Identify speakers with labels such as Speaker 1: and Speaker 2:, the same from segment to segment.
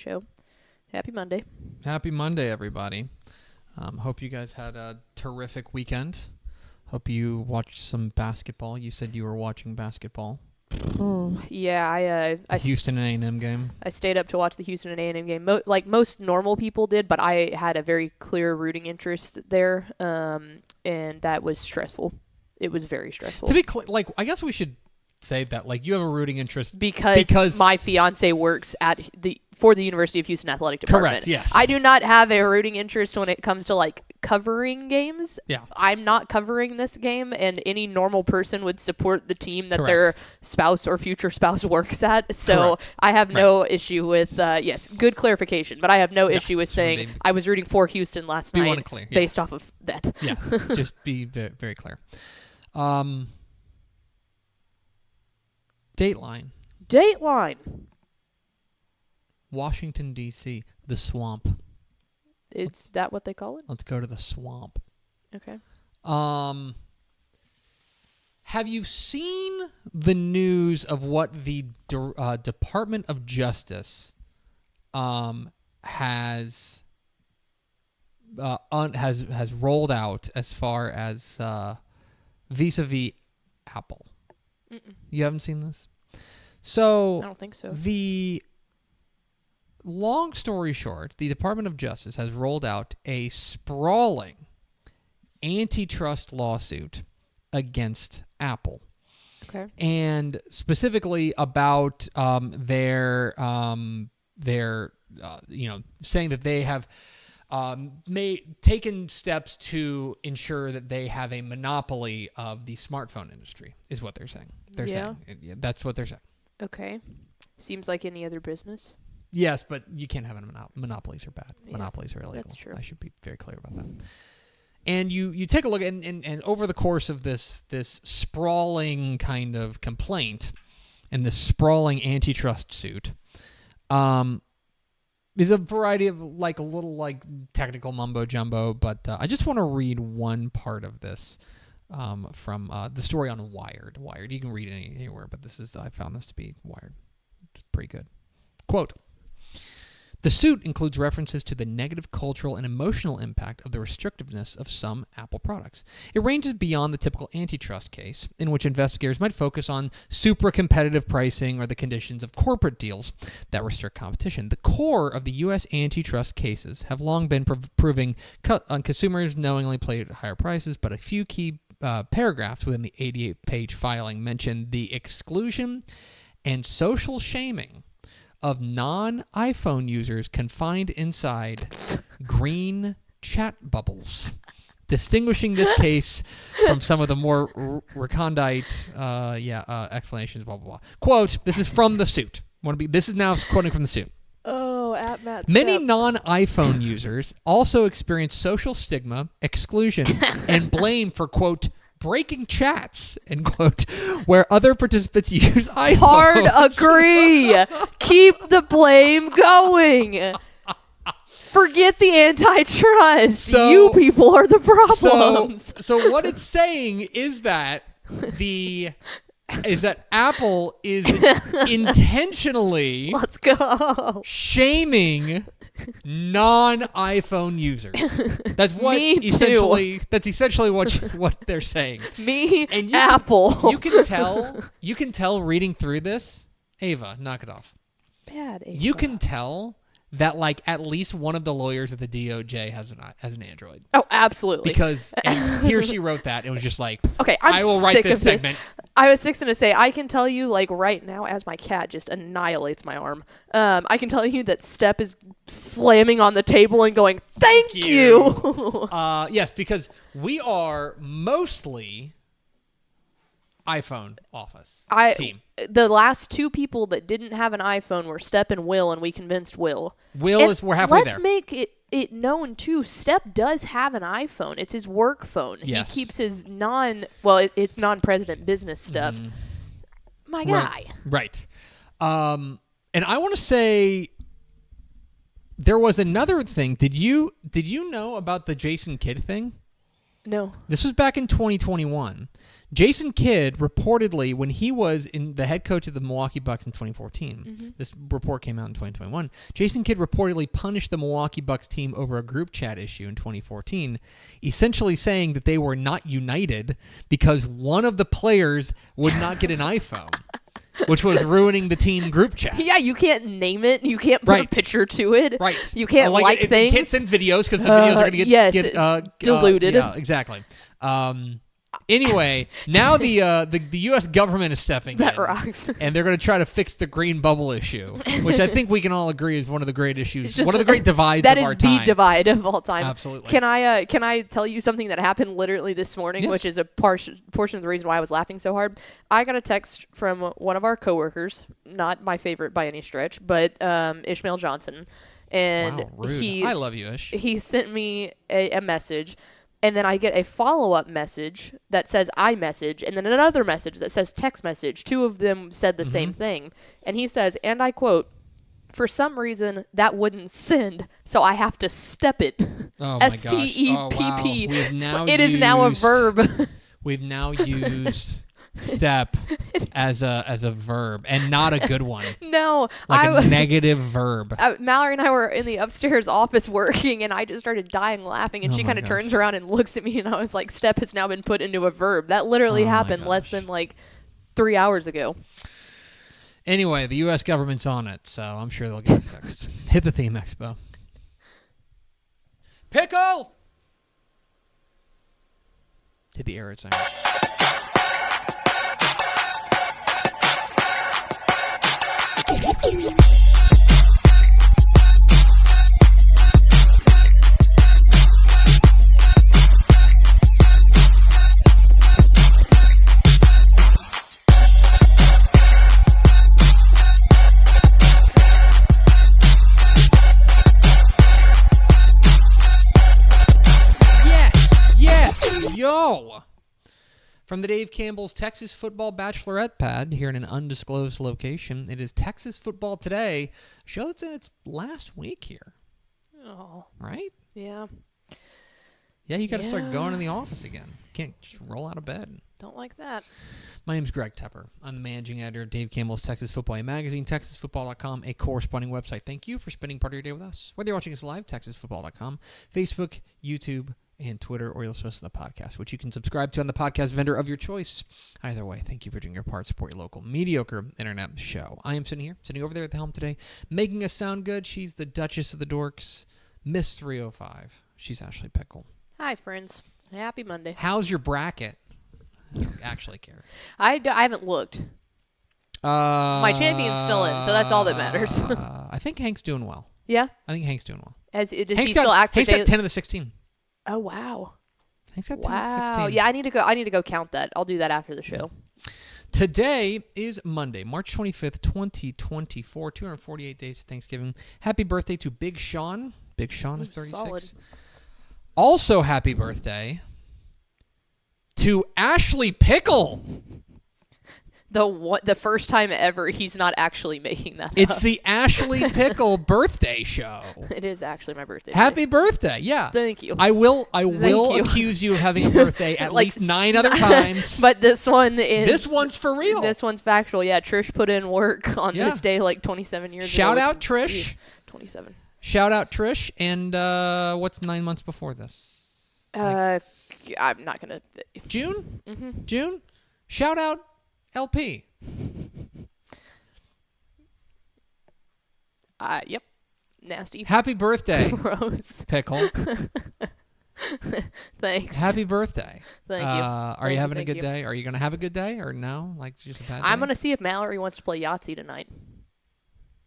Speaker 1: show. Happy Monday.
Speaker 2: Happy Monday, everybody. Hope you guys had a terrific weekend. Hope you watched some basketball. You said you were watching basketball.
Speaker 1: Yeah, I
Speaker 2: Houston and A&M game.
Speaker 1: I stayed up to watch the Houston and A&M game, like most normal people did, but I had a very clear rooting interest there, and that was stressful. It was very stressful.
Speaker 2: To be clear, I guess we should say that, you have a rooting interest
Speaker 1: because my fiance works for the University of Houston Athletic Department.
Speaker 2: Correct, yes.
Speaker 1: I do not have a rooting interest when it comes to covering games.
Speaker 2: Yeah.
Speaker 1: I'm not covering this game, and any normal person would support the team that
Speaker 2: Correct.
Speaker 1: their spouse or future spouse works at. So
Speaker 2: Correct.
Speaker 1: I have no issue with yes, good clarification, but I have no issue with saying I was rooting for Houston last night
Speaker 2: clear,
Speaker 1: based off of that.
Speaker 2: Yeah, just be very, very clear. Dateline. Washington, D.C., the swamp.
Speaker 1: Is that what they call it?
Speaker 2: Let's go to the swamp.
Speaker 1: Okay.
Speaker 2: Have you seen the news of what the Department of Justice has rolled out as far as vis-a-vis Apple?
Speaker 1: Mm-mm.
Speaker 2: You haven't seen this? So
Speaker 1: I don't think so.
Speaker 2: The long story short, the Department of Justice has rolled out a sprawling antitrust lawsuit against Apple.
Speaker 1: Okay.
Speaker 2: And specifically about their saying that they have taken steps to ensure that they have a monopoly of the smartphone industry, is what they're saying. That's what they're saying.
Speaker 1: Okay. Seems like any other business.
Speaker 2: Yes, but you can't have monopolies are bad.
Speaker 1: Yeah,
Speaker 2: Monopolies are illegal.
Speaker 1: that's true.
Speaker 2: I should be very clear about that. And you take a look at, and over the course of this sprawling kind of complaint and this sprawling antitrust suit, is a variety of a little technical mumbo jumbo, but I just want to read one part of this from the story on Wired. Wired, you can read it anywhere, but I found this to be Wired. It's pretty good. Quote: "The suit includes references to the negative cultural and emotional impact of the restrictiveness of some Apple products. It ranges beyond the typical antitrust case, in which investigators might focus on super-competitive pricing or the conditions of corporate deals that restrict competition. The core of the U.S. antitrust cases have long been proving consumers knowingly pay higher prices, but a few key paragraphs within the 88-page filing mention the exclusion and social shaming of non-iPhone users confined inside green chat bubbles, distinguishing this case from some of the more recondite explanations, blah, blah, blah." Quote, this is from the suit. This is now quoting from the suit.
Speaker 1: Oh, at Matt
Speaker 2: "Many
Speaker 1: Step.
Speaker 2: non-iPhone users also experience social stigma, exclusion, and blame for, quote, breaking chats, end quote, where other participants use iPhone."
Speaker 1: Hard agree. Keep the blame going. Forget the antitrust. You people are the problems.
Speaker 2: So what it's saying is that Apple is intentionally
Speaker 1: Let's go.
Speaker 2: shaming non-iPhone users. That's what
Speaker 1: Me too.
Speaker 2: That's essentially what they're saying.
Speaker 1: And Apple.
Speaker 2: You can tell reading through this. Ava, knock it off.
Speaker 1: Bad Ava.
Speaker 2: You can tell that at least one of the lawyers at the DOJ has an Android.
Speaker 1: Oh, absolutely.
Speaker 2: Because he or she wrote that. It was just
Speaker 1: okay,
Speaker 2: I will write this segment.
Speaker 1: I was going to say, I can tell you, right now, as my cat just annihilates my arm, I can tell you that Step is slamming on the table and going, thank you.
Speaker 2: Yes, because we are mostly iPhone office team.
Speaker 1: The last two people that didn't have an iPhone were Step and Will, and we convinced Will.
Speaker 2: We're halfway there.
Speaker 1: Let's make it known too. Step does have an iPhone. It's his work phone.
Speaker 2: Yes.
Speaker 1: He keeps his it's non-president business stuff. My guy.
Speaker 2: Right. And I want to say there was another thing. Did you know about the Jason Kidd thing?
Speaker 1: No.
Speaker 2: This was back in 2021. Jason Kidd reportedly, when he was in the head coach of the Milwaukee Bucks in 2014, this report came out in 2021, Jason Kidd reportedly punished the Milwaukee Bucks team over a group chat issue in 2014, essentially saying that they were not united because one of the players would not get an iPhone, which was ruining the team group chat.
Speaker 1: Yeah, you can't name it. You can't put a picture to it.
Speaker 2: Right.
Speaker 1: You can't things.
Speaker 2: You can't send videos because the videos are going to get
Speaker 1: diluted.
Speaker 2: Yeah, exactly. Anyway, now the U.S. government is stepping in.
Speaker 1: That rocks.
Speaker 2: And they're going to try to fix the green bubble issue, which I think we can all agree is one of the great isissues, one of the great divides of our time.
Speaker 1: That is the divide of all time.
Speaker 2: Absolutely.
Speaker 1: Can I tell you something that happened literally this morning, which is a portion of the reason why I was laughing so hard? I got a text from one of our coworkers, not my favorite by any stretch, but Ishmael Johnson. And
Speaker 2: wow, rude. I love you, Ish.
Speaker 1: He sent me a message. And then I get a follow-up message that says iMessage, and then another message that says text message. Two of them said the same thing. And he says, and I quote, "For some reason, that wouldn't send, so I have to step it."
Speaker 2: Oh, my
Speaker 1: STEPP.
Speaker 2: Oh, wow.
Speaker 1: It is now a verb.
Speaker 2: We've now used step as a verb, and not a good one.
Speaker 1: No.
Speaker 2: Like a negative verb.
Speaker 1: Mallory and I were in the upstairs office working, and I just started dying laughing, and she kind of turns around and looks at me, and I was like, step has now been put into a verb. That literally happened less than 3 hours ago.
Speaker 2: Anyway, the U.S. government's on it, so I'm sure they'll get it fixed. Hit the theme, Expo. Pickle! Hit the air sign. Yes! Yo! From the Dave Campbell's Texas Football Bachelorette pad here in an undisclosed location, it is Texas Football Today, a show that's in its last week here.
Speaker 1: Oh.
Speaker 2: Right?
Speaker 1: Yeah.
Speaker 2: Yeah, you got to start going to the office again. Can't just roll out of bed.
Speaker 1: Don't like that.
Speaker 2: My name's Greg Tepper. I'm the managing editor of Dave Campbell's Texas Football Magazine, TexasFootball.com, a corresponding website. Thank you for spending part of your day with us. Whether you're watching us live, TexasFootball.com, Facebook, YouTube, and Twitter, or you'll listen to the podcast, which you can subscribe to on the podcast vendor of your choice. Either way, thank you for doing your part. Support your local mediocre internet show. I am sitting over there at the helm today, making us sound good. She's the Duchess of the Dorks, Miss 305. She's Ashley Pickle.
Speaker 1: Hi, friends. Happy Monday.
Speaker 2: How's your bracket? I don't actually care.
Speaker 1: I haven't looked. My champion's still in, so that's all that matters.
Speaker 2: I think Hank's doing well.
Speaker 1: Yeah?
Speaker 2: I think Hank's doing well.
Speaker 1: Does he still act for
Speaker 2: Hank's got 10 of the 16.
Speaker 1: Oh, wow.
Speaker 2: Hank's got 10 of the 16.
Speaker 1: Yeah, I need to go count that. I'll do that after the show.
Speaker 2: Today is Monday, March 25th, 2024. 248 days to Thanksgiving. Happy birthday to Big Sean. Big Sean is 36.
Speaker 1: Solid.
Speaker 2: Also, happy birthday to Ashley Pickle.
Speaker 1: The first time ever he's not actually making that
Speaker 2: It's
Speaker 1: up.
Speaker 2: the Ashley Pickle birthday show.
Speaker 1: It is actually my birthday.
Speaker 2: Happy birthday. Yeah.
Speaker 1: Thank you.
Speaker 2: I will accuse you of having a birthday at least 9 other times.
Speaker 1: But this one is...
Speaker 2: This one's for real.
Speaker 1: This one's factual. Yeah, Trish put in work on this day 27 years ago.
Speaker 2: Shout out Trish.
Speaker 1: 27.
Speaker 2: Shout out Trish. And what's 9 months before this?
Speaker 1: I'm not going to...
Speaker 2: June?
Speaker 1: Mm-hmm.
Speaker 2: June? Shout out LP.
Speaker 1: Yep. Nasty.
Speaker 2: Happy birthday.
Speaker 1: Gross.
Speaker 2: Pickle.
Speaker 1: Thanks.
Speaker 2: Happy birthday.
Speaker 1: Thank you.
Speaker 2: Are you having a good day? Are you going to have a good day or no? Like just a bad day?
Speaker 1: I'm going to see if Mallory wants to play Yahtzee tonight.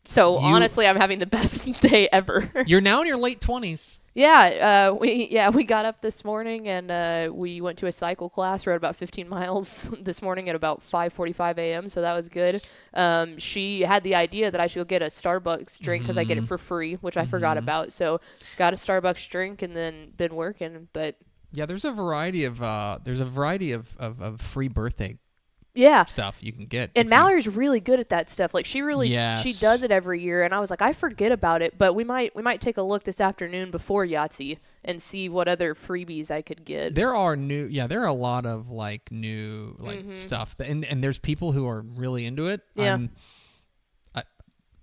Speaker 1: So honestly, I'm having the best day ever.
Speaker 2: You're now in your late 20s.
Speaker 1: Yeah, we got up this morning and we went to a cycle class. Rode about 15 miles this morning at about 5:45 a.m. So that was good. She had the idea that I should go get a Starbucks drink because I get it for free, which I forgot about. So got a Starbucks drink and then been working. But
Speaker 2: yeah, there's a variety of free birthday stuff you can get.
Speaker 1: And Mallory's really good at that stuff. Like she does it every year. And I was like, I forget about it, but we might take a look this afternoon before Yahtzee and see what other freebies I could get.
Speaker 2: There are a lot of like new stuff, and there's people who are really into it.
Speaker 1: Yeah.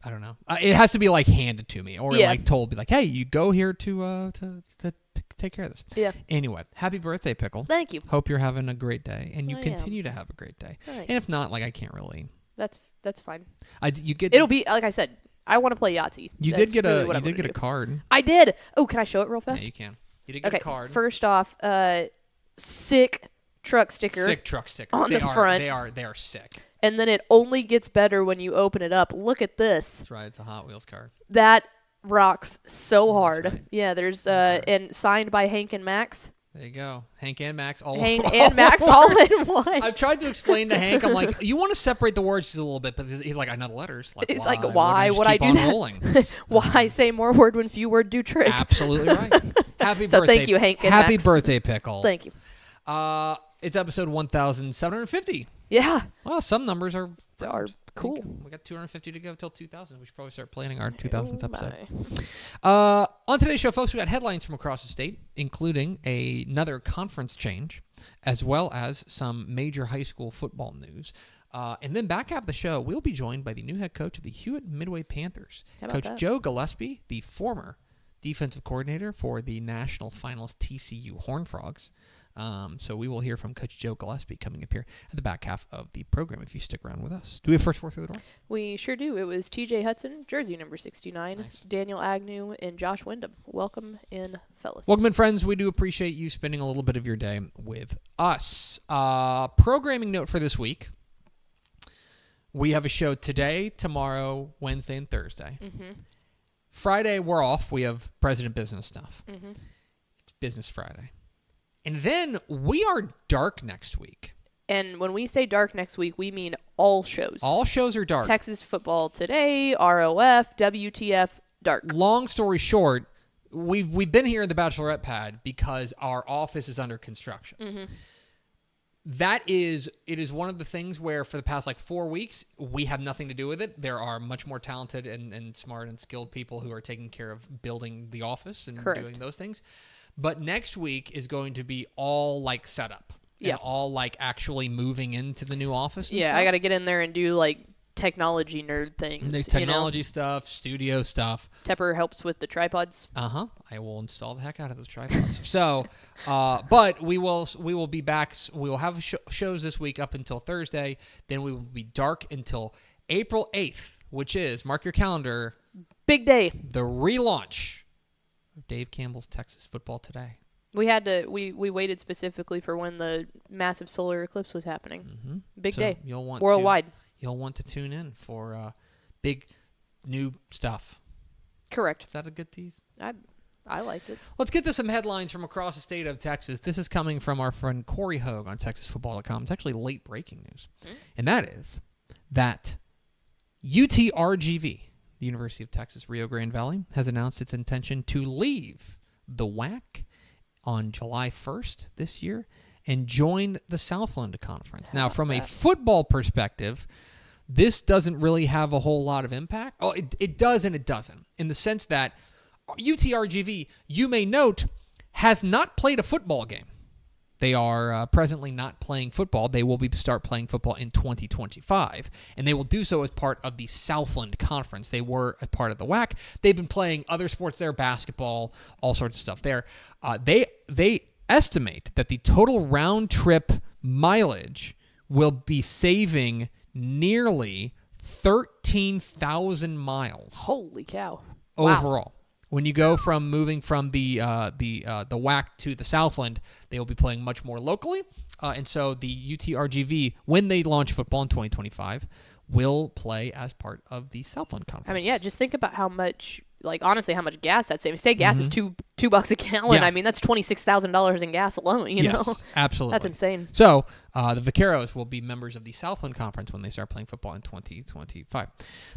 Speaker 2: I don't know. It has to be like handed to me or like told, be like, hey, you go here to take care of this.
Speaker 1: Yeah.
Speaker 2: Anyway, happy birthday, Pickle.
Speaker 1: Thank you.
Speaker 2: Hope you're having a great day, and you continue to have a great day.
Speaker 1: Nice.
Speaker 2: And if not, like I can't really.
Speaker 1: That's fine.
Speaker 2: It'll
Speaker 1: be like I said. I want to play Yahtzee.
Speaker 2: You did get a card.
Speaker 1: I did. Oh, can I show it real fast?
Speaker 2: Yeah, you can. You did get a card.
Speaker 1: First off, sick truck sticker.
Speaker 2: Sick truck sticker
Speaker 1: on the front.
Speaker 2: They are sick.
Speaker 1: And then it only gets better when you open it up. Look at this.
Speaker 2: That's right. It's a Hot Wheels card.
Speaker 1: That rocks so hard.
Speaker 2: Right.
Speaker 1: Yeah, there's and signed by Hank and Max.
Speaker 2: There you go. Hank and Max
Speaker 1: all in one.
Speaker 2: I've tried to explain to Hank, I'm like, you want to separate the words just a little bit, but he's like, I know the letters. Like,
Speaker 1: it's like, why would I do that?
Speaker 2: Rolling?
Speaker 1: Why say more word when few word do trick?
Speaker 2: Absolutely right. Happy birthday.
Speaker 1: So thank you, Hank and
Speaker 2: Happy
Speaker 1: Max.
Speaker 2: birthday, Pickle.
Speaker 1: Thank you.
Speaker 2: It's episode 1750.
Speaker 1: Yeah.
Speaker 2: Well, some numbers are
Speaker 1: cool.
Speaker 2: We got 250 to go till 2000. We should probably start planning our 2000th episode.
Speaker 1: Bye.
Speaker 2: On today's show, folks, we got headlines from across the state, including another conference change, as well as some major high school football news. And then back half of the show, we'll be joined by the new head coach of the Hewitt Midway Panthers, Coach Joe Gillespie, the former defensive coordinator for the national finalist TCU Horned Frogs. So we will hear from Coach Joe Gillespie coming up here at the back half of the program if you stick around with us. Do we have first four through the door?
Speaker 1: We sure do. It was TJ Hudson, jersey number 69, nice. Daniel Agnew, and Josh Wyndham. Welcome in, fellas.
Speaker 2: Welcome in, friends. We do appreciate you spending a little bit of your day with us. Programming note for this week. We have a show today, tomorrow, Wednesday, and Thursday. Mm-hmm. Friday, we're off. We have President Business stuff. Mm-hmm. It's Business Friday. And then we are dark next week.
Speaker 1: And when we say dark next week, we mean all shows.
Speaker 2: All shows are dark.
Speaker 1: Texas Football Today, ROF, WTF, dark.
Speaker 2: Long story short, we've been here in the Bachelorette Pad because our office is under construction. Mm-hmm. It is one of the things where for the past 4 weeks, we have nothing to do with it. There are much more talented and smart and skilled people who are taking care of building the office and doing those things. But next week is going to be all set up. And all actually moving into the new office. And stuff.
Speaker 1: I got to get in there and do technology nerd things.
Speaker 2: The technology stuff, studio stuff.
Speaker 1: Tepper helps with the tripods.
Speaker 2: I will install the heck out of those tripods. So, but we will be back. We will have shows this week up until Thursday. Then we will be dark until April 8th, which is, mark your calendar,
Speaker 1: big day.
Speaker 2: The relaunch of Dave Campbell's Texas Football Today.
Speaker 1: We had to. We waited specifically for when the massive solar eclipse was happening. Mm-hmm. Big day.
Speaker 2: You'll want
Speaker 1: worldwide.
Speaker 2: You'll want to tune in for big new stuff.
Speaker 1: Correct.
Speaker 2: Is that a good tease?
Speaker 1: I liked it.
Speaker 2: Let's get to some headlines from across the state of Texas. This is coming from our friend Corey Hogue on TexasFootball.com. It's actually late breaking news, and that is that UTRGV, the University of Texas Rio Grande Valley, has announced its intention to leave the WAC on July 1st this year and join the Southland Conference. Now, from a football perspective, this doesn't really have a whole lot of impact. Oh, it does and it doesn't, in the sense that UTRGV, you may note, has not played a football game. They are presently not playing football. They will start playing football in 2025, and they will do so as part of the Southland Conference. They were a part of the WAC. They've been playing other sports there, basketball, all sorts of stuff there. They estimate that the total round-trip mileage will be saving nearly 13,000 miles.
Speaker 1: Holy cow.
Speaker 2: Overall.
Speaker 1: Wow.
Speaker 2: When you go from moving from the WAC to the Southland, they will be playing much more locally. And so the UTRGV, when they launch football in 2025, will play as part of the Southland Conference.
Speaker 1: I mean, just think about how much, honestly, how much gas that's saving. Say gas is $2 a gallon. Yeah. I mean, that's $26,000 in gas alone, you know?
Speaker 2: Absolutely.
Speaker 1: That's insane.
Speaker 2: So the Vaqueros will be members of the Southland Conference when they start playing football in 2025.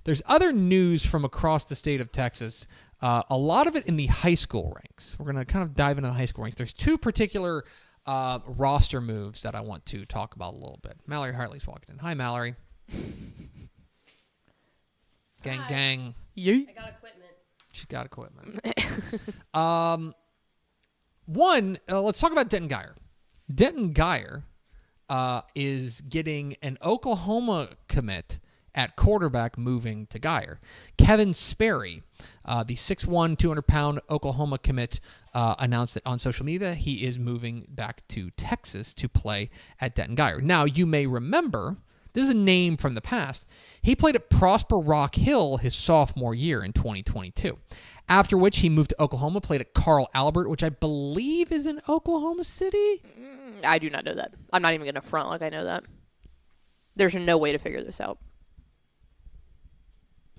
Speaker 2: There's other news from across the state of Texas. A lot of it in the high school ranks. We're going to kind of dive into the high school ranks. There's two particular roster moves that I want to talk about a little bit. Mallory Hartley's walking in. Hi, Mallory. Gang,
Speaker 3: Hi.
Speaker 2: gang.
Speaker 1: You?
Speaker 3: I got equipment.
Speaker 2: She's got equipment. let's talk about Denton Guyer. Denton Guyer is getting an Oklahoma commit at quarterback moving to Guyer. Kevin Sperry, the 6'1", 200-pound Oklahoma commit, announced that on social media he is moving back to Texas to play at Denton Guyer. Now, you may remember, this is a name from the past. He played at Prosper Rock Hill his sophomore year in 2022. After which he moved to Oklahoma, played at Carl Albert, which I believe is in Oklahoma City.
Speaker 1: I do not know that. I'm not even going to front like I know that. There's no way to figure this out.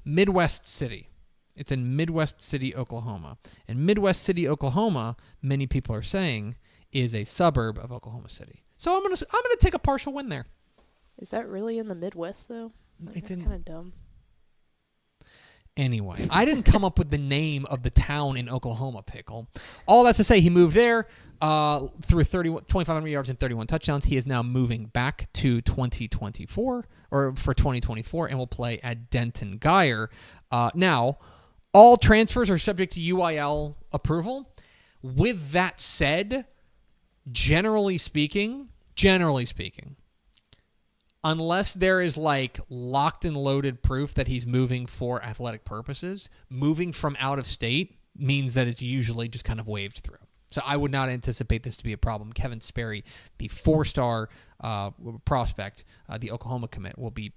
Speaker 2: Midwest City. It's in Midwest City, Oklahoma. And Midwest City, Oklahoma, many people are saying, is a suburb of Oklahoma City. So I'm gonna take a partial win there.
Speaker 1: Is that really in the Midwest though?
Speaker 2: It's
Speaker 1: kind of dumb.
Speaker 2: Anyway, I didn't come up with the name of the town in Oklahoma, Pickle. All that's to say, he moved there through 2,500 yards and 31 touchdowns. He is now moving back to 2024, or for 2024, and will play at Denton Guyer. Now, all transfers are subject to UIL approval. With that said, generally speaking, unless there is like locked and loaded proof that he's moving for athletic purposes, moving from out of state means that it's usually just kind of waved through. So I would not anticipate this to be a problem. Kevin Sperry, the 4-star prospect, the Oklahoma commit, will be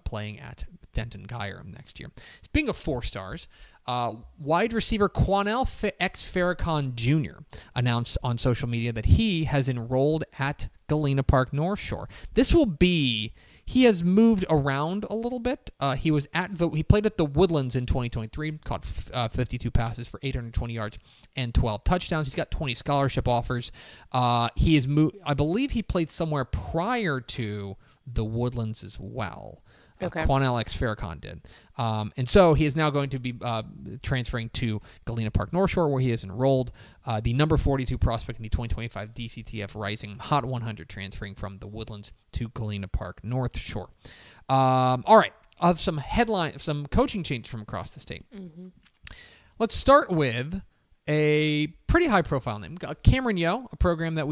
Speaker 2: playing at Denton Guyer next year. Speaking of 4 stars, wide receiver Quanell X. Farrakhan Jr. announced on social media that he has enrolled at Galena Park North Shore. He has moved around a little bit. He played at the Woodlands in 2023, caught 52 passes for 820 yards and 12 touchdowns. He's got 20 scholarship offers. He has moved. I believe he played somewhere prior to the Woodlands as well.
Speaker 1: Okay.
Speaker 2: Quanell X. Farrakhan did. And so he is now going to be transferring to Galena Park North Shore, where he is enrolled. The number 42 prospect in the 2025 DCTF Rising Hot 100, transferring from the Woodlands to Galena Park North Shore. All right. Some coaching changes from across the state. Mm-hmm. Let's start with a pretty high-profile name, Cameron Yo, a program that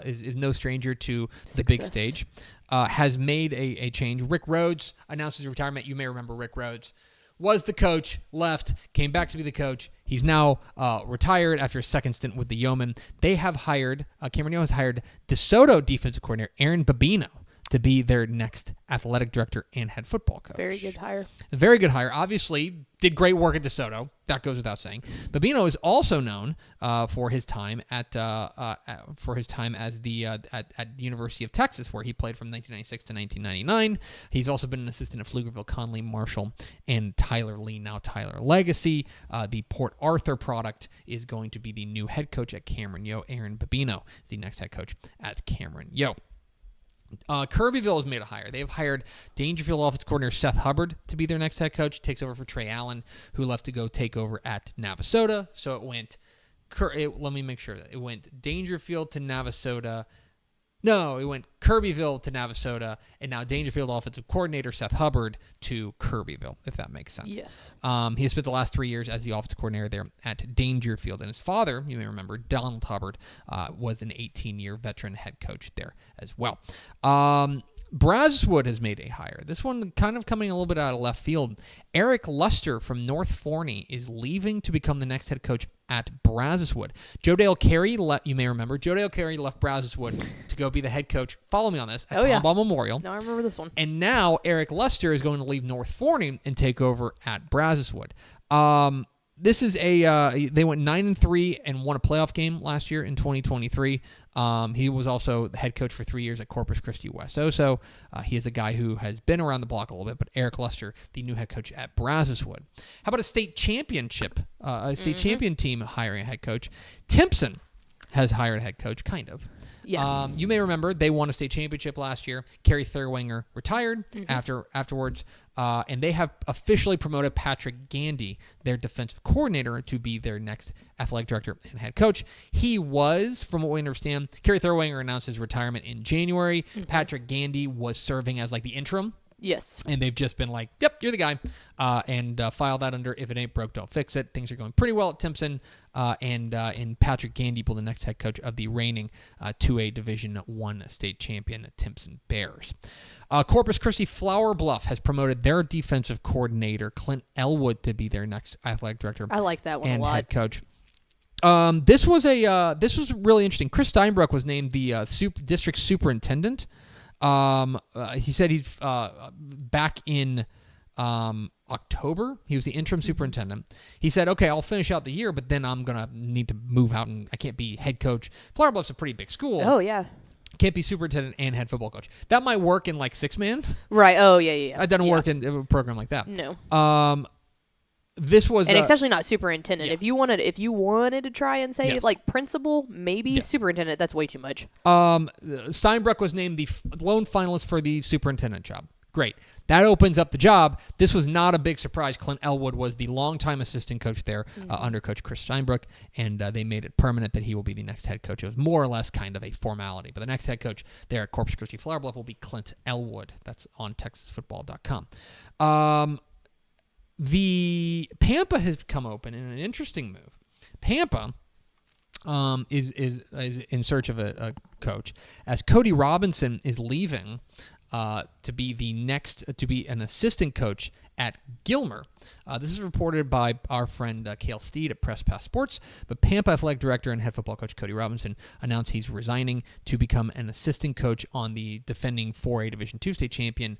Speaker 2: is no stranger to the big stage. Has made a change. Rick Rhodes announced his retirement. You may remember Rick Rhodes was the coach, left, came back to be the coach. He's now retired after a second stint with the Yeomen. They have hired, Cameron Yo has hired DeSoto defensive coordinator Aaron Babino to be their next athletic director and head football coach.
Speaker 1: Very good hire.
Speaker 2: Very good hire. Obviously, did great work at DeSoto. That goes without saying. Babino is also known for his time at the University of Texas, where he played from 1996 to 1999. He's also been an assistant at Pflugerville, Conley, Marshall, and Tyler Lee. Now Tyler Legacy. The Port Arthur product is going to be the new head coach at Cameron Yo. Aaron Babino is the next head coach at Cameron Yo. Kirbyville has made a hire. They've hired Dangerfield offensive coordinator Seth Hubbard to be their next head coach. Takes over for Trey Allen, who left to go take over at Navasota. So it went. Let me make sure that it went Dangerfield to Navasota. No, it went Kirbyville to Navasota, and now Dangerfield offensive coordinator Seth Hubbard to Kirbyville, if that makes sense.
Speaker 1: Yes.
Speaker 2: He has spent the last 3 years as the offensive coordinator there at Dangerfield, and his father, you may remember, Donald Hubbard, was an 18-year veteran head coach there as well. Brazowood has made a hire. This one kind of coming a little bit out of left field. Eric Luster from North Forney is leaving to become the next head coach at Brazowood. Joe Dale Carey, you may remember, Joe Dale Carey left Brazowood to go be the head coach, follow me on this, at Tomball Memorial.
Speaker 1: No, I remember this one.
Speaker 2: And now Eric Luster is going to leave North Forney and take over at Brazowood. This is they went 9-3 and won a playoff game last year in 2023. He was also the head coach for 3 years at Corpus Christi West Oso. He is a guy who has been around the block a little bit, but Eric Luster, the new head coach at Brazowood. How about a state championship, champion team hiring a head coach? Timpson has hired a head coach, kind of.
Speaker 1: Yeah.
Speaker 2: You may remember they won a state championship last year. Kerry Thurwanger retired afterwards, and they have officially promoted Patrick Gandy, their defensive coordinator, to be their next athletic director and head coach. He was, from what we understand, Kerry Thurwanger announced his retirement in January. Patrick Gandy was serving as like the interim
Speaker 1: Yes.
Speaker 2: And they've just been like, yep, you're the guy, and file that under if it ain't broke, don't fix it. Things are going pretty well at Timpson, and Patrick Gandible, the next head coach of the reigning 2A Division I state champion Timpson Bears. Corpus Christi Flower Bluff has promoted their defensive coordinator, Clint Elwood, to be their next athletic director.
Speaker 1: I like that one
Speaker 2: and
Speaker 1: a lot.
Speaker 2: Head coach. This was really interesting. Chris Steinbruck was named the district superintendent. He said he's back in October. He was the interim superintendent. He said, okay, I'll finish out the year, but then I'm going to need to move out, and I can't be head coach. Flower Bluff's a pretty big school.
Speaker 1: Oh, yeah.
Speaker 2: Can't be superintendent and head football coach. That might work in like 6-man.
Speaker 1: Right. Oh, yeah.
Speaker 2: That doesn't work in a program like that.
Speaker 1: No.
Speaker 2: This was,
Speaker 1: and especially not superintendent.
Speaker 2: Yeah.
Speaker 1: If you wanted to try and say
Speaker 2: Yes.
Speaker 1: like principal, maybe
Speaker 2: Yeah.
Speaker 1: superintendent, that's way too much.
Speaker 2: Steinbruck was named the lone finalist for the superintendent job. Great. That opens up the job. This was not a big surprise. Clint Elwood was the longtime assistant coach there under Coach Chris Steinbruck, and they made it permanent that he will be the next head coach. It was more or less kind of a formality, but the next head coach there at Corpus Christi Flower Bluff will be Clint Elwood. That's on TexasFootball.com. The Pampa has come open in an interesting move. Pampa is in search of a coach, as Cody Robinson is leaving to be an assistant coach at Gilmer. This is reported by our friend Cale Steed at Press Pass Sports, but Pampa athletic director and head football coach Cody Robinson announced he's resigning to become an assistant coach on the defending 4A Division II state champion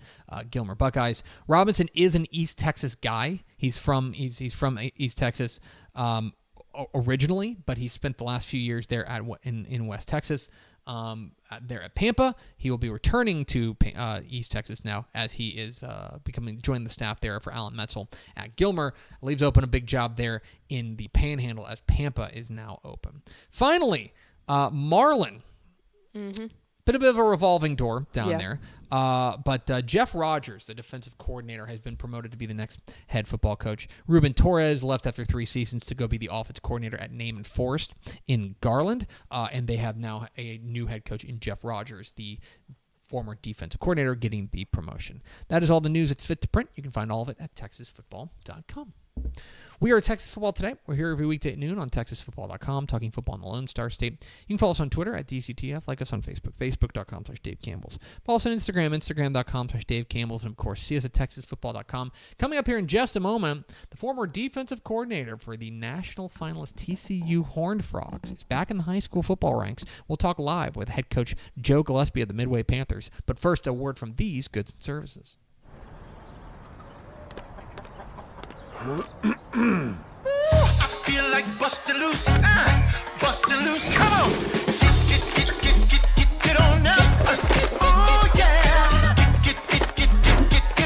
Speaker 2: Gilmer Buckeyes. Robinson is an East Texas guy. He's from East Texas originally, but he spent the last few years there in West Texas. There at Pampa, he will be returning to East Texas now, as he is joining the staff there for Alan Metzel at Gilmer. Leaves open a big job there in the Panhandle, as Pampa is now open. Finally, Marlin. Mm-hmm. Bit of a revolving door down there. But Jeff Rogers, the defensive coordinator, has been promoted to be the next head football coach. Ruben Torres left after 3 seasons to go be the offensive coordinator at Naaman Forest in Garland. And they have now a new head coach in Jeff Rogers, the former defensive coordinator, getting the promotion. That is all the news that's fit to print. You can find all of it at TexasFootball.com. We are at Texas Football Today. We're here every weekday at noon on TexasFootball.com, talking football in the Lone Star State. You can follow us on Twitter at DCTF, like us on Facebook, Facebook.com/Dave Campbell's. Follow us on Instagram, Instagram.com/Dave Campbell's, and of course, see us at TexasFootball.com. Coming up here in just a moment, the former defensive coordinator for the national finalist TCU Horned Frogs is back in the high school football ranks. We'll talk live with head coach Joe Gillespie of the Midway Panthers. But first, a word from these goods and services.
Speaker 3: I feel like bustin' loose, bustin' loose. Come on, get on up. Oh yeah, get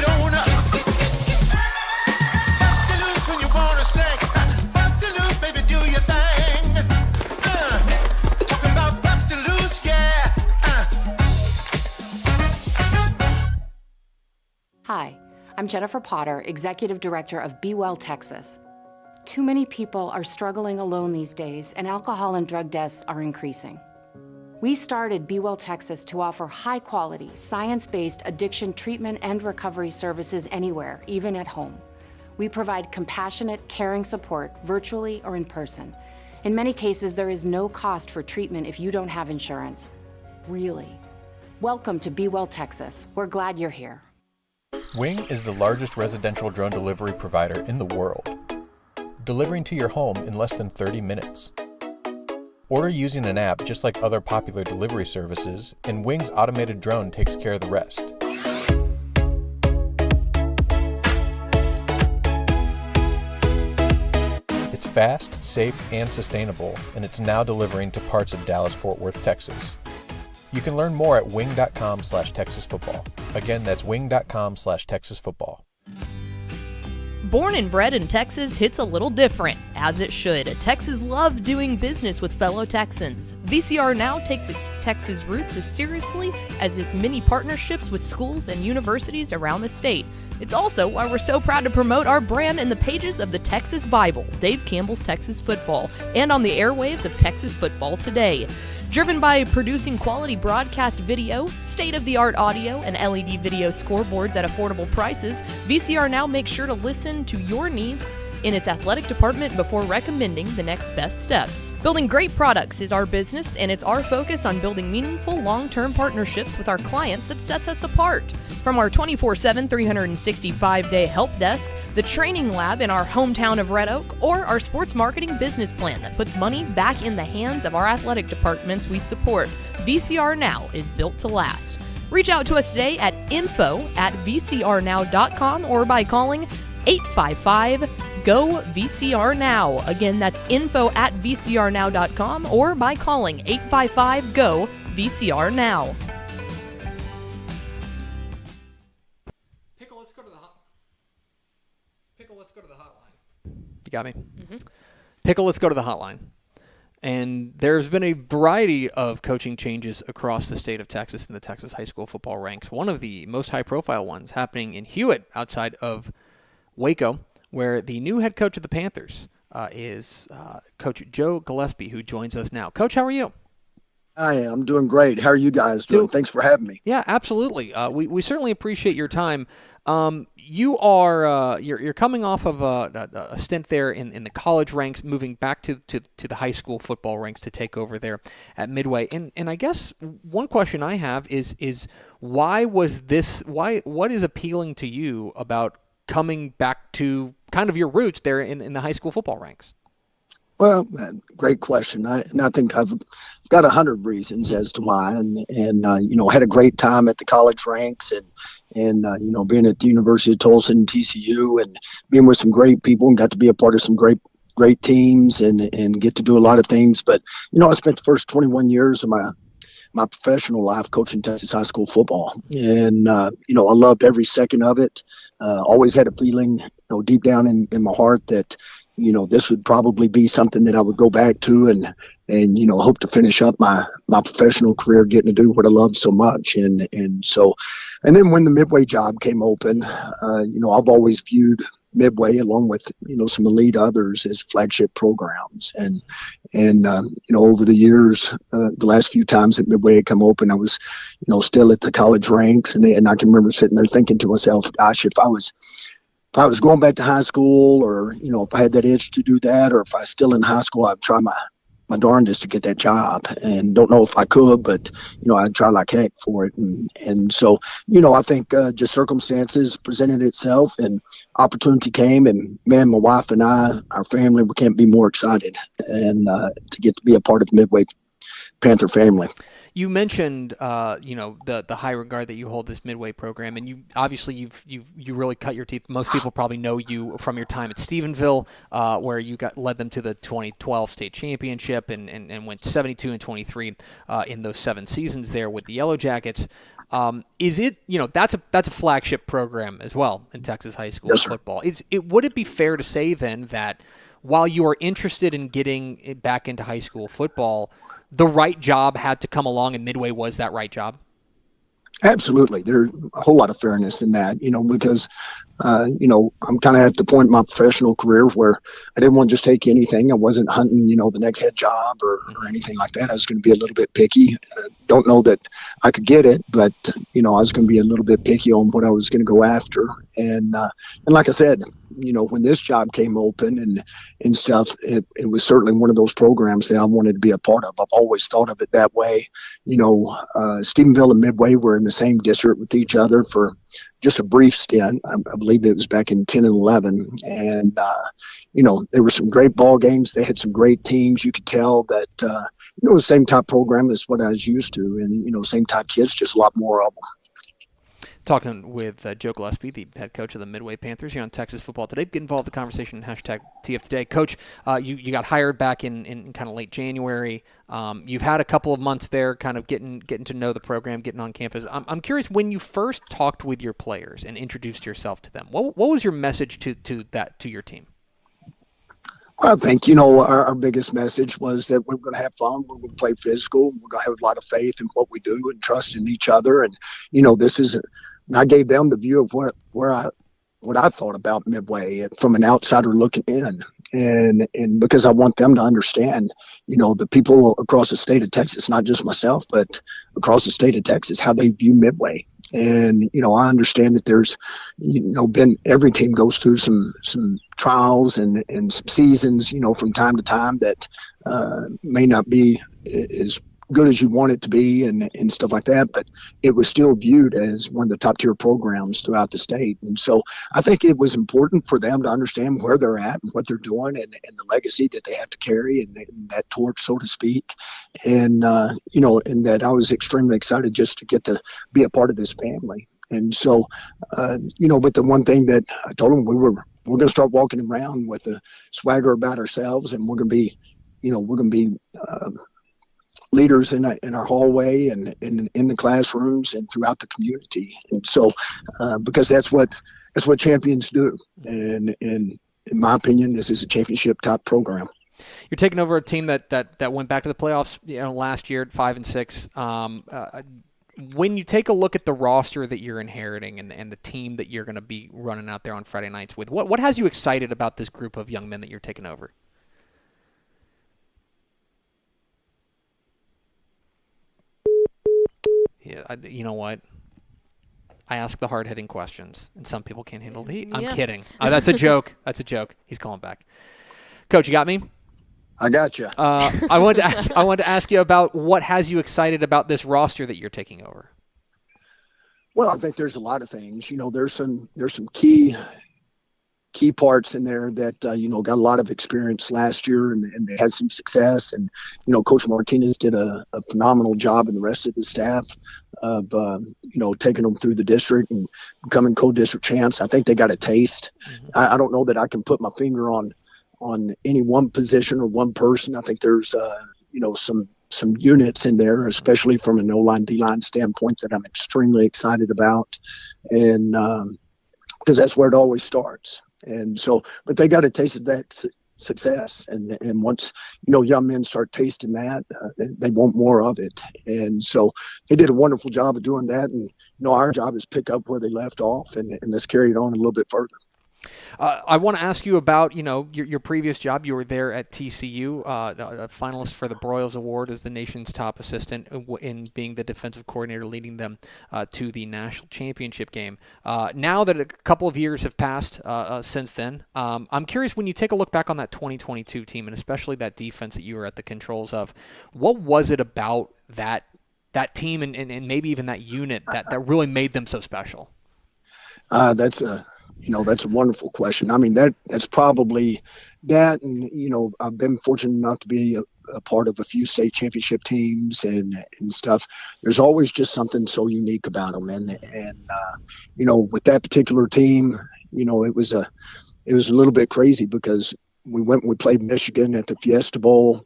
Speaker 3: on up. Bustin' loose when you wanna sing. Bustin' loose, baby, do your thing. Talking about bustin' loose, yeah.
Speaker 4: Hi, I'm Jennifer Potter, Executive Director of Be Well Texas. Too many people are struggling alone these days, and alcohol and drug deaths are increasing. We started Be Well Texas to offer high-quality, science-based addiction treatment and recovery services anywhere, even at home. We provide compassionate, caring support virtually or in person. In many cases, there is no cost for treatment if you don't have insurance. Really. Welcome to Be Well Texas. We're glad you're here.
Speaker 5: Wing is the largest residential drone delivery provider in the world, delivering to your home in less than 30 minutes. Order using an app just like other popular delivery services, and Wing's automated drone takes care of the rest. It's fast, safe, and sustainable, and it's now delivering to parts of Dallas-Fort Worth, Texas. You can learn more at wing.com/TexasFootball. Again, that's wing.com/TexasFootball.
Speaker 1: Born and bred in Texas hits a little different, as it should. Texas loves doing business with fellow Texans. VCR now takes its Texas roots as seriously as its many partnerships with schools and universities around the state. It's also why we're so proud to promote our brand in the pages of the Texas Bible, Dave Campbell's Texas Football, and on the airwaves of Texas Football Today. Driven by producing quality broadcast video, state-of-the-art audio, and LED video scoreboards at affordable prices, VCR Now makes sure to listen to your needs in its athletic department before recommending the next best steps. Building great products is our business, and it's our focus on building meaningful, long-term partnerships with our clients that sets us apart. From our 24/7, 365-day help desk, the training lab in our hometown of Red Oak, or our sports marketing business plan that puts money back in the hands of our athletic departments we support, VCR Now is built to last. Reach out to us today at info@vcrnow.com or by calling 855-GO-VCR Now. Again, that's info@vcrnow.com or by calling 855-GO-VCR Now.
Speaker 2: Pickle, let's go to the hotline. You got me? Mm-hmm. Pickle, let's go to the hotline. And there's been a variety of coaching changes across the state of Texas in the Texas high school football ranks. One of the most high-profile ones happening in Hewitt outside of Waco, where the new head coach of the Panthers is Coach Joe Gillespie, who joins us now. Coach, how are you?
Speaker 6: Hi, I'm doing great. How are you guys doing? Thanks for having me.
Speaker 2: Yeah, absolutely. We certainly appreciate your time. You are you're coming off of a stint there in the college ranks, moving back to the high school football ranks to take over there at Midway. And I guess one question I have is what is appealing to you about coming back to kind of your roots there in the high school football ranks?
Speaker 6: Well, great question. I think I've got 100 reasons as to why, and had a great time at the college ranks and being at the University of Tulsa and TCU and being with some great people and got to be a part of some great teams and get to do a lot of things. But, I spent the first 21 years of my professional life coaching Texas high school football. And, I loved every second of it. Always had a feeling, deep down in my heart that, this would probably be something that I would go back to and hope to finish up my professional career getting to do what I love so much. And then when the Midway job came open, I've always viewed Midway along with, some elite others as flagship programs. And over the years, the last few times that Midway had come open, I was, still at the college ranks. And I can remember sitting there thinking to myself, gosh, if I was going back to high school or, if I had that itch to do that, or if I was still in high school, I'd try my darndest to get that job, and don't know if I could, but, I'd try like heck for it. And so, I think just circumstances presented itself and opportunity came, and man, my wife and I, our family, we can't be more excited and to get to be a part of the Midway Panther family.
Speaker 2: You mentioned, the high regard that you hold this Midway program, and you obviously you really cut your teeth. Most people probably know you from your time at Stephenville, where you led them to the 2012 state championship and went 72-23 in those 7 seasons there with the Yellow Jackets. Is it that's a flagship program as well in Texas high school football? Would it be fair to say then that while you are interested in getting it back into high school football, the right job had to come along, and Midway was that right job?
Speaker 6: Absolutely. There's a whole lot of fairness in that, because, I'm kind of at the point in my professional career where I didn't want to just take anything. I wasn't hunting, the next head job or anything like that. I was going to be a little bit picky. Don't know that I could get it, but, I was going to be a little bit picky on what I was going to go after. And like I said, when this job came open and stuff, it was certainly one of those programs that I wanted to be a part of. I've always thought of it that way. Stephenville and Midway were in the same district with each other for just a brief stint. I believe it was back in 10 and 11. And, there were some great ball games. They had some great teams. You could tell that, the same type program as what I was used to. And, same type kids, just a lot more of them.
Speaker 2: Talking with Joe Gillespie, the head coach of the Midway Panthers here on Texas Football Today. Get involved in the conversation, #TF Today. Coach, you got hired back in kind of late January. You've had a couple of months there kind of getting to know the program, getting on campus. I'm curious, when you first talked with your players and introduced yourself to them, what was your message to your team?
Speaker 6: I think, our biggest message was that we're going to have fun. We're going to play physical. We're going to have a lot of faith in what we do and trust in each other. And, I gave them the view of where I what I thought about Midway from an outsider looking in. And because I want them to understand, the people across the state of Texas, not just myself, but across the state of Texas, how they view Midway. And, I understand that there's, been every team goes through some trials and some seasons, from time to time that may not be as good as you want it to be and stuff like that, but it was still viewed as one of the top tier programs throughout the state. And so I think it was important for them to understand where they're at and what they're doing and the legacy that they have to carry and that torch, so to speak. And, and that I was extremely excited just to get to be a part of this family. And so, but the one thing that I told them, we're going to start walking around with a swagger about ourselves, and we're going to be leaders in our hallway and in the classrooms and throughout the community. And so, because that's what champions do. And in my opinion, this is a championship top program.
Speaker 2: You're taking over a team that went back to the playoffs, last year at 5-6. When you take a look at the roster that you're inheriting and the team that you're going to be running out there on Friday nights with, what has you excited about this group of young men that you're taking over? Yeah, you know what? I ask the hard-hitting questions, and some people can't handle the heat. I'm kidding. That's a joke. That's a joke. He's calling back. Coach, you got me?
Speaker 6: I got you.
Speaker 2: I wanted to ask you about what has you excited about this roster that you're taking over.
Speaker 6: Well, I think there's a lot of things. There's some key parts in there that got a lot of experience last year and they had some success. And Coach Martinez did a phenomenal job, and the rest of the staff of taking them through the district and becoming co-district champs. I think they got a taste. Mm-hmm. I don't know that I can put my finger on any one position or one person. I think there's some units in there, especially from an O-line, D-line standpoint, that I'm extremely excited about, and because that's where it always starts. And so, but they got a taste of that success, and once young men start tasting that, they want more of it. And so they did a wonderful job of doing that. And our job is pick up where they left off, and let's carry it on a little bit further.
Speaker 2: I want to ask you about, your previous job. You were there at TCU, a finalist for the Broyles Award as the nation's top assistant in being the defensive coordinator, leading them to the national championship game. Now that a couple of years have passed since then, I'm curious, when you take a look back on that 2022 team, and especially that defense that you were at the controls of, what was it about that team and maybe even that unit that really made them so special?
Speaker 6: That's a wonderful question. I mean, that's probably that. And, I've been fortunate enough to be a part of a few state championship teams and stuff. There's always just something so unique about them. And with that particular team, it was a little bit crazy because we played Michigan at the Fiesta Bowl.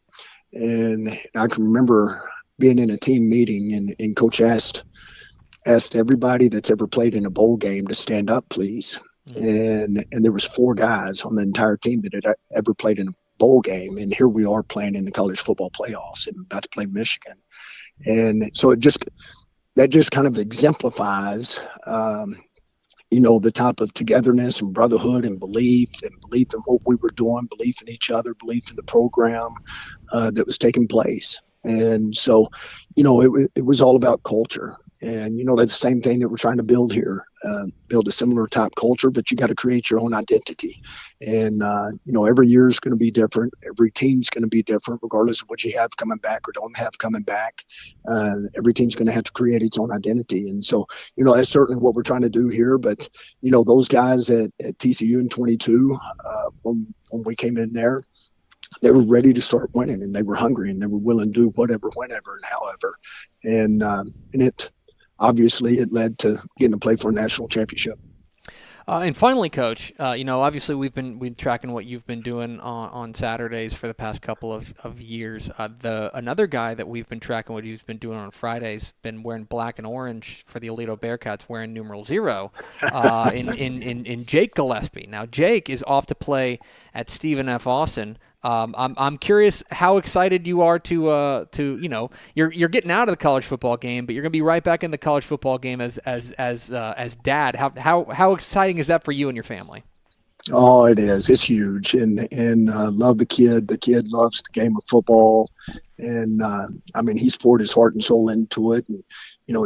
Speaker 6: And I can remember being in a team meeting and Coach asked everybody that's ever played in a bowl game to stand up, please. And there was 4 guys on the entire team that had ever played in a bowl game, and here we are playing in the college football playoffs and about to play Michigan. And so that just kind of exemplifies the type of togetherness and brotherhood and belief in what we were doing, belief in each other, belief in the program that was taking place. And so it was all about culture. And, that's the same thing that we're trying to build here, build a similar type culture, but you got to create your own identity. And, every year is going to be different. Every team's going to be different, regardless of what you have coming back or don't have coming back. Every team's going to have to create its own identity. And so, that's certainly what we're trying to do here. But, those guys at TCU in 22, when we came in there, they were ready to start winning, and they were hungry, and they were willing to do whatever, whenever, and however. And obviously, it led to getting to play for a national championship.
Speaker 2: And finally, Coach, obviously we've been tracking what you've been doing on Saturdays for the past couple of years. Another guy that we've been tracking what he's been doing on Fridays, been wearing black and orange for the Aledo Bearcats, wearing numeral 0 in Jake Gillespie. Now, Jake is off to play at Stephen F. Austin I'm curious how excited you are to you're getting out of the college football game, but you're going to be right back in the college football game as dad. How exciting is that for you and your family?
Speaker 6: Oh, it is. It's huge, and love the kid. The kid loves the game of football, and I mean, he's poured his heart and soul into it. And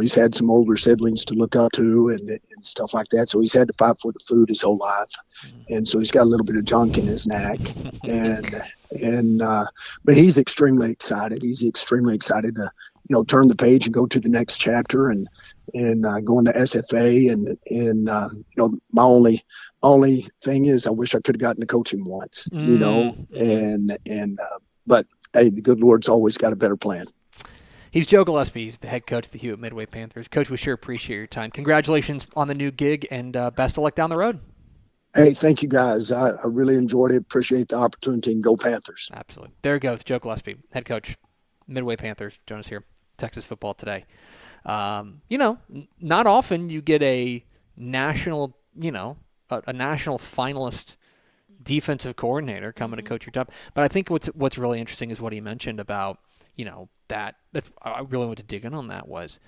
Speaker 6: he's had some older siblings to look up to and stuff like that. So he's had to fight for the food his whole life, and so he's got a little bit of junk in his neck. But he's extremely excited. He's extremely excited to turn the page and go to the next chapter and go into SFA and my only thing is I wish I could have gotten to coach him once, but hey, the good Lord's always got a better plan.
Speaker 2: He's Joe Gillespie. He's the head coach of the Hewitt Midway Panthers. Coach, we sure appreciate your time. Congratulations on the new gig, and best of luck down the road.
Speaker 6: Hey, thank you, guys. I really enjoyed it. Appreciate the opportunity, and go Panthers.
Speaker 2: Absolutely. There goes Joe Gillespie, head coach, Midway Panthers. Join us here, Texas Football Today. Not often you get a national, a national finalist defensive coordinator coming to coach your job. But I think what's really interesting is what he mentioned about, that I really want to dig in on that was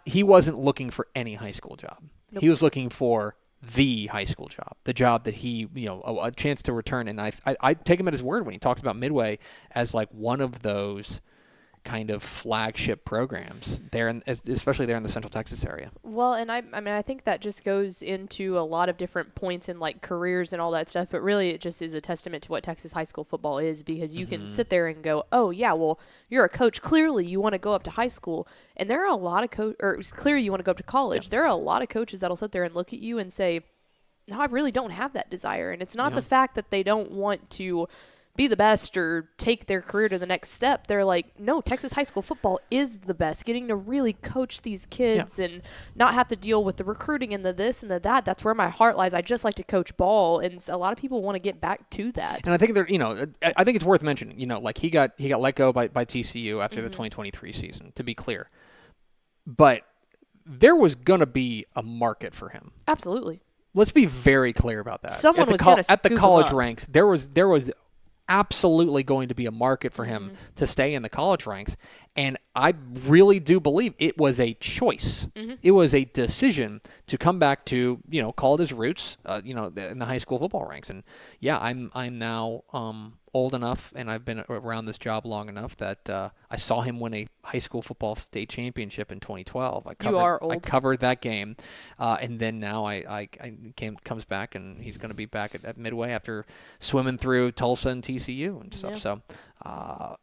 Speaker 2: he wasn't looking for any high school job. Nope. He was looking for the high school job, the job that he, a chance to return. And I take him at his word when he talks about Midway as like one of those kind of flagship programs there, especially there in the Central Texas area.
Speaker 1: Well, and I think that just goes into a lot of different points in like careers and all that stuff, but really it just is a testament to what Texas high school football is, because you can sit there and go, oh yeah, well, you're a coach, clearly you want to go up to high school, and there are a lot of clearly you want to go up to college. There are a lot of coaches that'll sit there and look at you and say, no, I really don't have that desire. And it's not the fact that they don't want to be the best or take their career to the next step. They're like, no, Texas high school football is the best. Getting to really coach these kids and not have to deal with the recruiting and the this and the that. That's where my heart lies. I just like to coach ball, and a lot of people want to get back to that.
Speaker 2: And I think I think it's worth mentioning. Like he got let go by TCU after the 2023 season. To be clear, but there was gonna be a market for him.
Speaker 1: Absolutely.
Speaker 2: Let's be very clear about that.
Speaker 1: Someone was going to
Speaker 2: at the college ranks. There was absolutely going to be a market for him to stay in the college ranks, and I really do believe it was a choice. It was a decision to come back to call it his roots, in the high school football ranks. And yeah, I'm now old enough, and I've been around this job long enough that I saw him win a high school football state championship in 2012. I covered that game, and then now comes back, and he's going to be back at Midway after swimming through Tulsa and TCU and stuff. So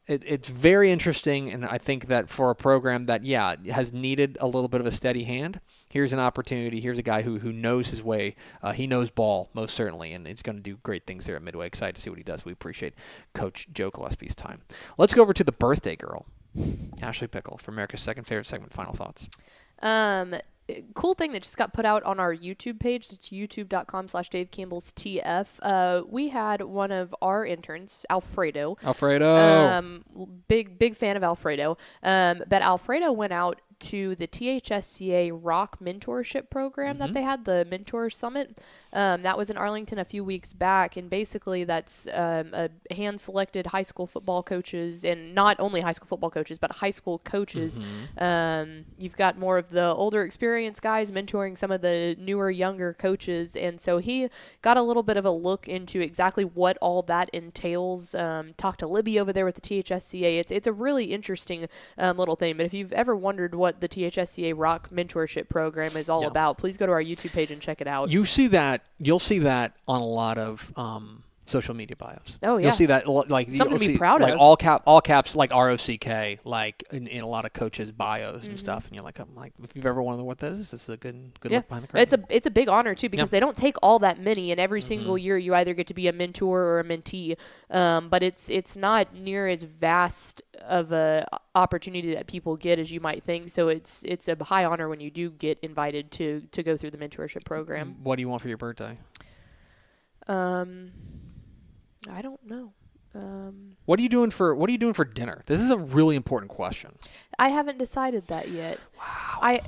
Speaker 2: it's very interesting, and I think that for a program that has needed a little bit of a steady hand, here's an opportunity. Here's a guy who knows his way. He knows ball, most certainly, and he's going to do great things there at Midway. Excited to see what he does. We appreciate Coach Joe Gillespie's time. Let's go over to the birthday girl, Ashley Pickle, for America's second favorite segment. Final thoughts.
Speaker 1: Cool thing that just got put out on our YouTube page. It's youtube.com/Dave Campbell's TF. We had one of our interns, Alfredo. Big fan of Alfredo. But Alfredo went out to the THSCA Rock Mentorship Program that they had, the Mentor Summit. That was in Arlington a few weeks back, and basically that's a hand-selected high school football coaches, and not only high school football coaches, but high school coaches. You've got more of the older experienced guys mentoring some of the newer, younger coaches, and so he got a little bit of a look into exactly what all that entails. Talked to Libby over there with the THSCA. It's a really interesting little thing, but if you've ever wondered what the THSCA Rock Mentorship Program is all about, please go to our YouTube page and check it out.
Speaker 2: You'll see that on a lot of social media bios.
Speaker 1: Oh yeah,
Speaker 2: you'll see that like
Speaker 1: something to be proud
Speaker 2: of. All caps, like ROCK, like in a lot of coaches' bios and stuff. And you're like, I'm like, if you've ever wondered what that is, this is a good look behind the curtain.
Speaker 1: It's a big honor too, because they don't take all that many, and every single year you either get to be a mentor or a mentee. But it's not near as vast of a opportunity that people get as you might think. So it's a high honor when you do get invited to go through the mentorship program.
Speaker 2: What do you want for your birthday?
Speaker 1: I don't know.
Speaker 2: What are you doing for dinner? This is a really important question.
Speaker 1: I haven't decided that yet.
Speaker 2: Wow.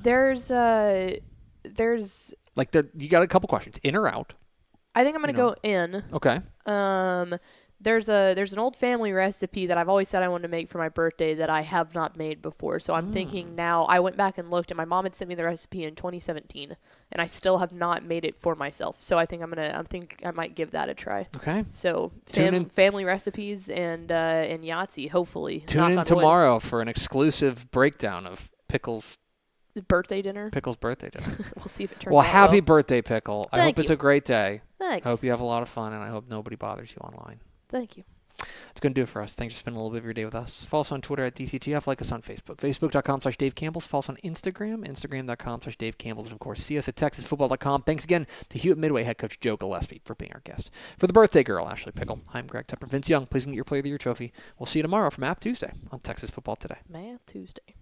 Speaker 1: There's
Speaker 2: like you got a couple questions. In or out?
Speaker 1: I think I'm going to go in.
Speaker 2: Okay.
Speaker 1: There's an old family recipe that I've always said I wanted to make for my birthday that I have not made before. So I'm thinking now, I went back and looked, and my mom had sent me the recipe in 2017, and I still have not made it for myself. So I think I might give that a try.
Speaker 7: Okay.
Speaker 1: So family recipes and Yahtzee, hopefully.
Speaker 7: Tune in tomorrow for an exclusive breakdown of Pickle's
Speaker 1: birthday dinner.
Speaker 7: We'll
Speaker 1: see if it turns
Speaker 7: well,
Speaker 1: out
Speaker 7: happy birthday, Pickle. I hope
Speaker 1: Thank
Speaker 7: it's
Speaker 1: you.
Speaker 7: a great day.
Speaker 1: Thanks.
Speaker 7: I hope you have a lot of fun, and I hope nobody bothers you online.
Speaker 1: Thank you.
Speaker 7: It's going to do it for us. Thanks for spending a little bit of your day with us. Follow us on Twitter at DCTF. Like us on Facebook. Facebook.com/Dave Campbell's. Follow us on Instagram. Instagram.com/Dave Campbell's. And, of course, see us at TexasFootball.com. Thanks again to Hewitt Midway head coach Joe Gillespie for being our guest. For the birthday girl, Ashley Pickle, I'm Greg Tepper. Vince Young, please get your Player of the Year trophy. We'll see you tomorrow from App Tuesday on Texas Football Today.
Speaker 1: Man, Tuesday.